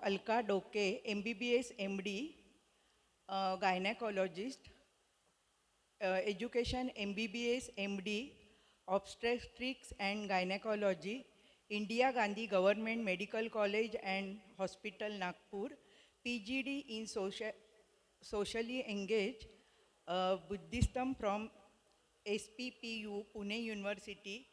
Alka Doke, MBBS MD, gynecologist, education MBBS MD, obstetrics and gynecology, India Gandhi Government Medical College and Hospital Nagpur, PGD in socially engaged, Buddhism from SPPU Pune University,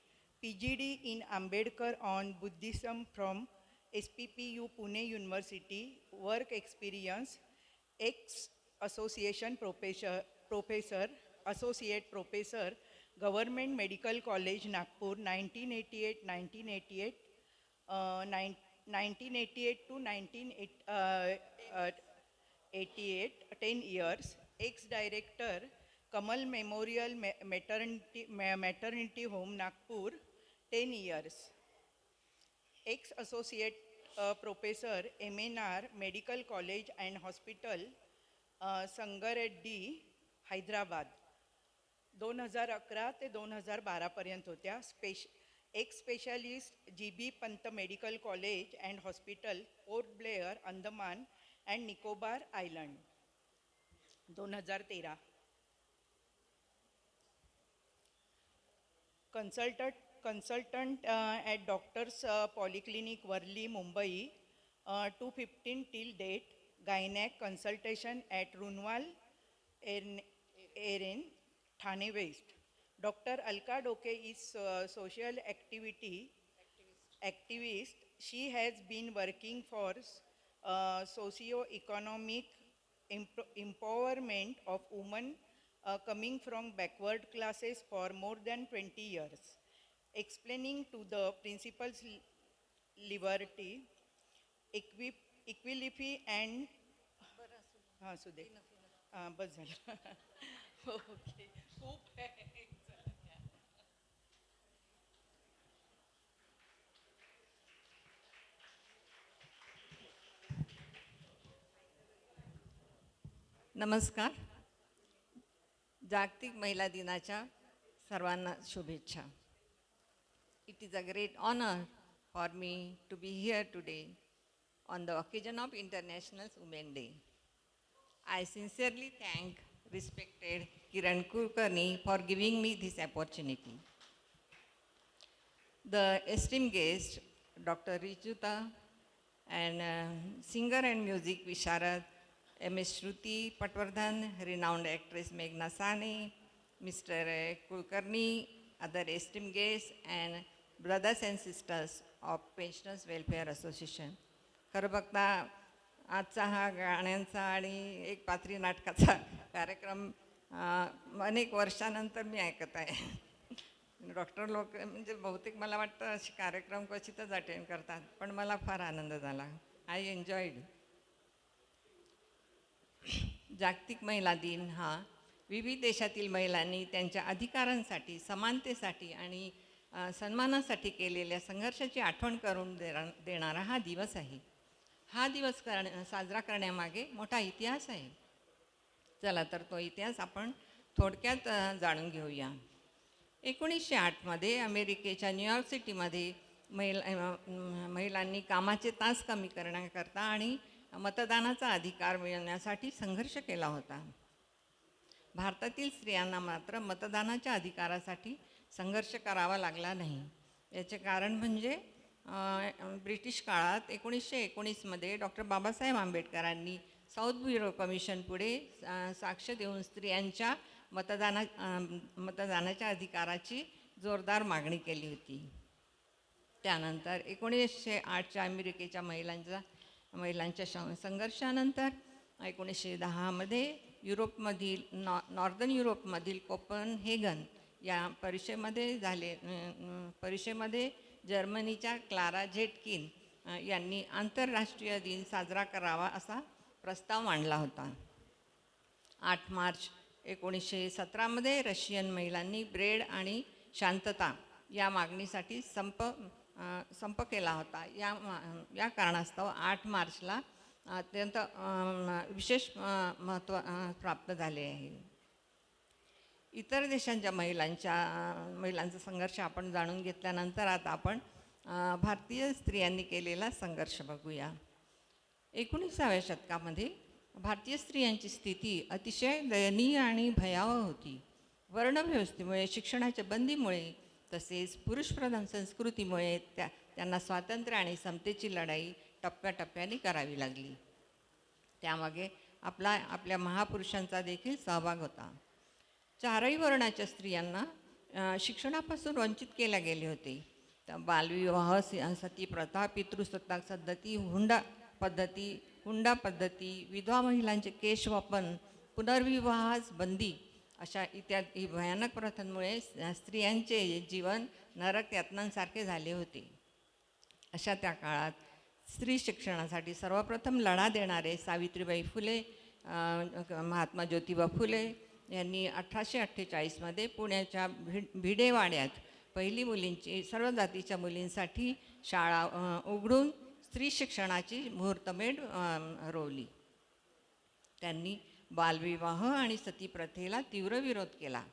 PGD in Ambedkar on Buddhism from SPPU Pune University, work experience, ex association professor, associate professor, Government Medical College Nagpur, 1988, 1988 to 1988, 10 years, ex-director, Kamal Memorial Maternity Home, Nagpur, 10 years, ex-associate professor, MNR Medical College and Hospital, Sangareddy, Hyderabad, 2011 ते 2012 पर्यंत होत्या. X specialist GB Pant medical college and hospital, port Blair, Andaman and Nicobar island, 2013. Consultant at Doctors Polyclinic, Worli, Mumbai, 2015 till date, Gynac consultation at Runwal, Erin, Thane West. Dr. Alka Doke is social activist. She has been working for socio-economic empowerment of women coming from backward classes for more than 20 years, explaining to the principles liberty, equality and बस झालं. Okay, खूप आहे. नमस्कार. जागतिक महिला दिनाच्या सर्वांना शुभेच्छा. It is a great honor for me to be here today on the occasion of International Women's Day. I sincerely thank respected Kiran Kulkarni for giving me this opportunity. The esteemed guest, Dr. Rijuta, and singer and music Visharad, MS Shruti Patwardhan, renowned actress Meghna Sane, Mr. Kulkarni, other esteemed guests, and brothers and sisters of Pensioners Welfare Association. खरं बघता आजचा हा गाण्यांचा आणि एक पात्री नाटकाचा कार्यक्रम अनेक वर्षानंतर मी ऐकत आहे. डॉक्टर लोक म्हणजे बहुतेक मला वाटतं असे कार्यक्रम क्वचितच अटेंड करतात, पण मला फार आनंद झाला. I enjoyed. जागतिक महिला दिन हा विविध देशातील महिलांनी त्यांच्या अधिकारांसाठी, समानतेसाठी आणि सन्मानासाठी केलेल्या संघर्षाची आठवण करून देणारा हा दिवस आहे. हा दिवस साजरा करण्यामागे मोठा इतिहास आहे. चला तर तो इतिहास आपण थोडक्यात जाणून घेऊया. 1908 अमेरिकेच्या न्यूयॉर्क सिटीमध्ये महिलांनी कामाचे तास कमी करण्याकरता आणि मतदानाचा अधिकार मिळवण्यासाठी संघर्ष केला होता. भारतातील स्त्रियांना मात्र मतदानाच्या अधिकारासाठी संघर्ष करावा लागला नाही. याचे कारण म्हणजे ब्रिटिश काळात 1919 डॉक्टर बाबासाहेब आंबेडकरांनी साऊथ ब्युरो कमिशन पुढे साक्ष देऊन स्त्रियांच्या मतदानाच्या अधिकाराची जोरदार मागणी केली होती. त्यानंतर 1908च्या अमेरिकेच्या महिलांच्या संघर्षानंतर 1910 युरोपमधील नॉर्दर्न युरोपमधील कोपनहेगन या परिषदेमध्ये जर्मनीच्या क्लारा झेटकिन यांनी आंतरराष्ट्रीय दिन साजरा करावा असा प्रस्ताव मांडला होता. 8 मार्च 1917 रशियन महिलांनी ब्रेड आणि शांतता या मागणीसाठी संप केला होता. या कारणास्तव 8 मार्चला अत्यंत विशेष महत्त्व प्राप्त झाले आहे. इतर देशांच्या महिलांचा संघर्ष आपण जाणून घेतल्यानंतर आता आपण भारतीय स्त्रियांनी केलेला संघर्ष बघूया. 19व्या शतकामध्ये भारतीय स्त्रियांची स्थिती अतिशय दयनीय आणि भयावह होती. वर्णव्यवस्थेमुळे, शिक्षणाच्या बंदीमुळे तसेच पुरुषप्रधान संस्कृतीमुळे त्यांना स्वातंत्र्य आणि समतेची लढाई टप्प्याटप्प्याने करावी लागली. त्यामागे आपल्या महापुरुषांचा देखील सहभाग होता. चारही वर्णाच्या स्त्रियांना शिक्षणापासून वंचित केले गेले होते. बालविवाह, सती प्रथा, पितृसत्ताक पद्धती, हुंडा पद्धती, विधवा महिलांचे केशवापन, पुनर्विवाहास बंदी अशा इत्यादी भयानक प्रथांमुळे स्त्रियांचे जीवन नरक यातनांसारखे झाले होते. अशा त्या काळात स्त्री शिक्षणासाठी सर्वप्रथम लढा देणारे सावित्रीबाई फुले, महात्मा ज्योतिबा फुले यांनी 1848मध्ये पुण्याच्या भिडेवाड्यात सर्व जातीच्या मुलींसाठी शाळा उघडून स्त्री शिक्षणाची मुहूर्तमेढ रोवली. त्यांनी बालविवाह आणि सतीप्रथेला तीव्र विरोध केला.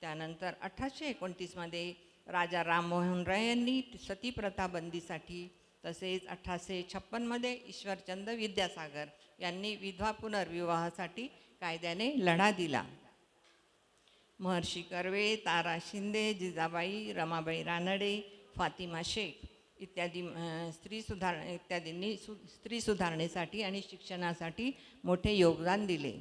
त्यानंतर 1829मध्ये राजा राममोहन राय यांनी सतीप्रथा बंदीसाठी, तसेच 1856मध्ये ईश्वरचंद विद्यासागर यांनी विधवा पुनर्विवाहासाठी कायद्याने लढा दिला. महर्षी कर्वे, तारा शिंदे, जिजाबाई, रमाबाई रानडे, फातिमा शेख इत्यादींनी स्त्री सुधारणेसाठी आणि शिक्षणासाठी मोठे योगदान दिले.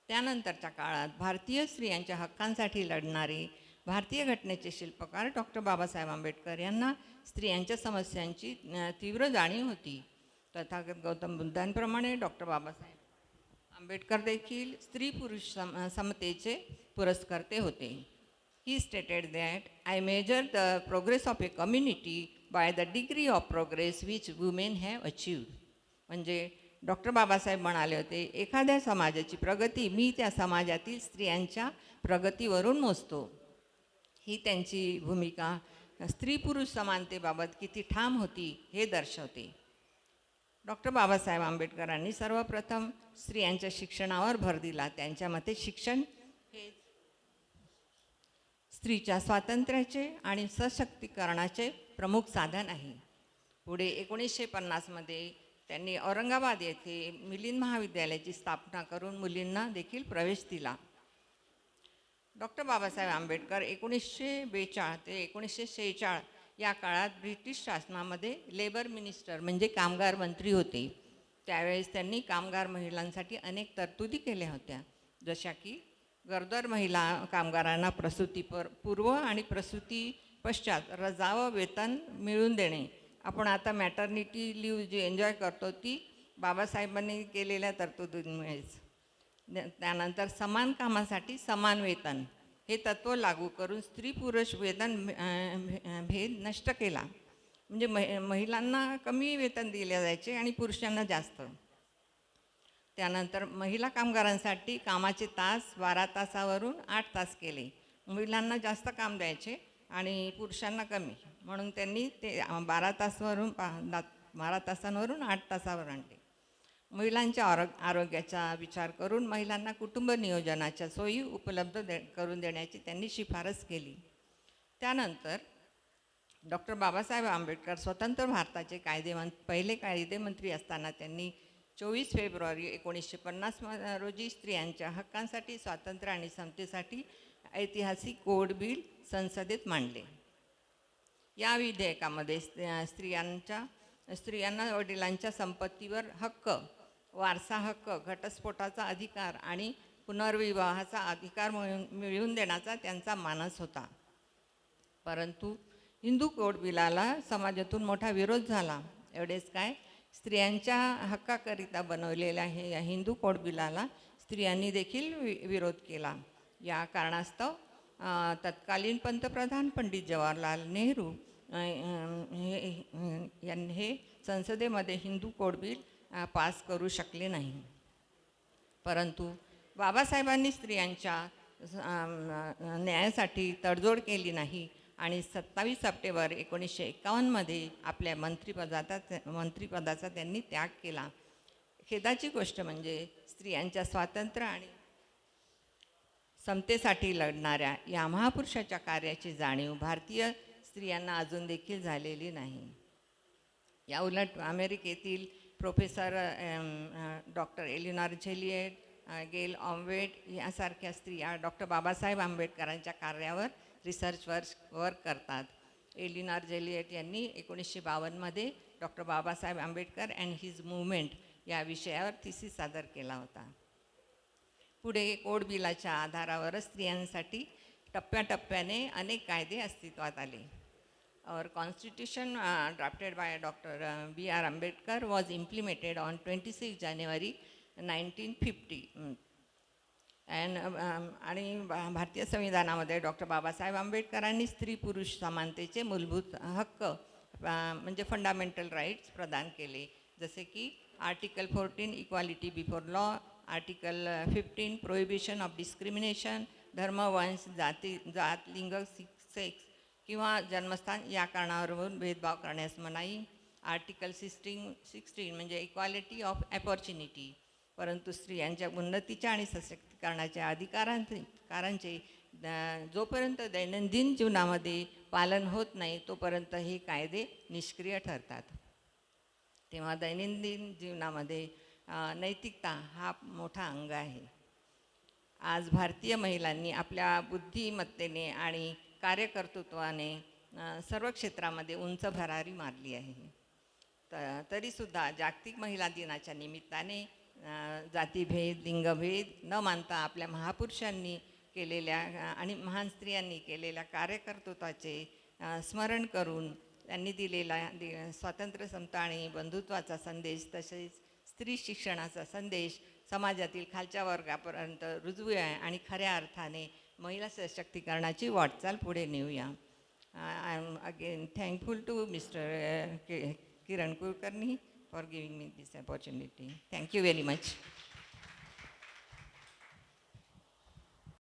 त्यानंतरच्या काळात भारतीय स्त्रियांच्या हक्कांसाठी लढणारे भारतीय घटनेचे शिल्पकार डॉक्टर बाबासाहेब आंबेडकर यांना स्त्रियांच्या समस्यांची तीव्र जाणीव होती. तथागत गौतम बुद्धांप्रमाणे डॉक्टर बाबासाहेब आंबेडकर देखील स्त्री पुरुष समतेचे पुरस्कर्ते होते. He stated that I measure the progress of a community by the degree of progress which women have achieved. म्हणजे डॉक्टर बाबासाहेब म्हणाले होते, एखाद्या समाजाची प्रगती मी त्या समाजातील स्त्रियांच्या प्रगतीवरून मोजतो. ही त्यांची भूमिका स्त्री पुरुष समानतेबाबत किती ठाम होती हे दर्शवते. डॉक्टर बाबासाहेब आंबेडकरांनी सर्वप्रथम स्त्रियांच्या शिक्षणावर भर दिला. त्यांच्या मते शिक्षण हे स्त्रीच्या स्वातंत्र्याचे आणि सशक्तीकरणाचे प्रमुख साधन आहे. पुढे 1950मध्ये त्यांनी औरंगाबाद येथे मिलिंद महाविद्यालयाची स्थापना करून मुलींना देखील प्रवेश दिला. डॉक्टर बाबासाहेब आंबेडकर 1942 ते 1946 या काळात ब्रिटिश शासनामध्ये लेबर मिनिस्टर म्हणजे कामगार मंत्री होते. त्यावेळेस त्यांनी कामगार महिलांसाठी अनेक तरतुदी केल्या होत्या, जशा की गरोदर महिला कामगारांना प्रसूतीपूर्व आणि प्रसूती पश्चात रजा व वेतन मिळवून देणे. आपण आता मॅटर्निटी लिव्ह जी एन्जॉय करतो ती बाबासाहेबांनी केलेल्या तरतुदींमुळेच. त्यानंतर समान कामासाठी समान वेतन हे तत्त्व लागू करून स्त्री पुरुष वेतन भेद नष्ट केला. म्हणजे महिलांना कमी वेतन दिले जायचे आणि पुरुषांना जास्त. त्यानंतर महिला कामगारांसाठी कामाचे तास 12 तासावरून 8 तास केले. महिलांना जास्त काम द्यायचे आणि पुरुषांना कमी, म्हणून त्यांनी ते 12 तासांवरून 8 तासावर आणले. महिलांच्या आरोग्याचा विचार करून महिलांना कुटुंब नियोजनाच्या सोयी उपलब्ध करून देण्याची त्यांनी शिफारस केली. त्यानंतर डॉक्टर बाबासाहेब आंबेडकर स्वतंत्र भारताचे पहिले कायदेमंत्री असताना त्यांनी 24 फेब्रुवारी 1950 रोजी स्त्रियांच्या हक्कांसाठी, स्वातंत्र्य आणि समतेसाठी ऐतिहासिक कोड बिल संसदेत मांडले. या विधेयकामध्ये स्त्रियांना वडिलांच्या संपत्तीवर हक्क, वारसा हक्क, घटस्फोटाचा अधिकार आणि पुनर्विवाहाचा अधिकार मिळवून देण्याचा त्यांचा मानस होता. परंतु हिंदू कोड बिलाला समाजातून मोठा विरोध झाला. एवढेच काय, स्त्रियांच्या हक्काकरिता बनवलेल्या या हिंदू कोड बिलाला स्त्रियांनी देखील विरोध केला. या कारणास्तव तत्कालीन पंतप्रधान पंडित जवाहरलाल नेहरू हे संसदेमध्ये हिंदू कोड बिल पास करू शकले नाही. परंतु बाबासाहेबांनी स्त्रियांच्या न्यायासाठी तडजोड केली नाही आणि 27 सप्टेंबर 1951मध्ये आपल्या मंत्रिपदाचा त्यांनी त्याग केला. खेदाची गोष्ट म्हणजे स्त्रियांच्या स्वातंत्र्य आणि समतेसाठी लढणाऱ्या या महापुरुषाच्या कार्याची जाणीव भारतीय स्त्रियांना अजून देखील झालेली नाही. या उलट अमेरिकेतील प्रोफेसर डॉक्टर एलिनॉर झेलिएट, गेल ऑम्वेट यासारख्या स्त्रिया डॉक्टर बाबासाहेब आंबेडकरांच्या कार्यावर रिसर्च वर्क करतात. एलिनॉर झेलिएट यांनी 1952मध्ये doctor Babasaheb Ambedkar and his movement या विषयावर थिसीस सादर केला होता. पुढे कोड बिलाच्या आधारावर स्त्रियांसाठी टप्प्याटप्प्याने अनेक कायदे अस्तित्वात आले. Our constitution drafted by Dr. B.R. Ambedkar was implemented on 26 January 1950. आणि भारतीय संविधानामध्ये डॉक्टर बाबासाहेब आंबेडकरांनी स्त्री पुरुष समानतेचे मूलभूत हक्क म्हणजे फंडामेंटल राईट्स प्रदान केले, जसे की article 14 equality before law, article 15 prohibition of discrimination, धर्म, वंश, जात, लिंग, सेक्स किंवा जन्मस्थान या कारणावरून भेदभाव करण्यास मनाई, आर्टिकल 16 म्हणजे इक्वालिटी ऑफ अपॉर्च्युनिटी. परंतु स्त्रियांच्या उन्नतीच्या आणि सशक्तीकरणाच्या अधिकारांचे जोपर्यंत दैनंदिन जीवनामध्ये पालन होत नाही तोपर्यंत हे कायदे निष्क्रिय ठरतात. तेव्हा दैनंदिन जीवनामध्ये नैतिकता हा मोठा अंग आहे. आज भारतीय महिलांनी आपल्या बुद्धिमत्तेने आणि कार्यकर्तृत्वाने सर्व क्षेत्रामध्ये उंच भरारी मारली आहे. तरीसुद्धा जागतिक महिला दिनाच्या निमित्ताने जातीभेद, लिंगभेद न मानता आपल्या महापुरुषांनी केलेल्या आणि महान स्त्रियांनी केलेल्या कार्यकर्तृत्वाचे स्मरण करून त्यांनी दिलेला स्वातंत्र्य, समता आणि बंधुत्वाचा संदेश तसेच स्त्री शिक्षणाचा संदेश समाजातील खालच्या वर्गापर्यंत रुजवूया आणि खऱ्या अर्थाने महिला सशक्तीकरणाची वाटचाल पुढे नेऊया. I am again thankful to mister Kiran Kulkarni for giving me this opportunity. Thank you very much.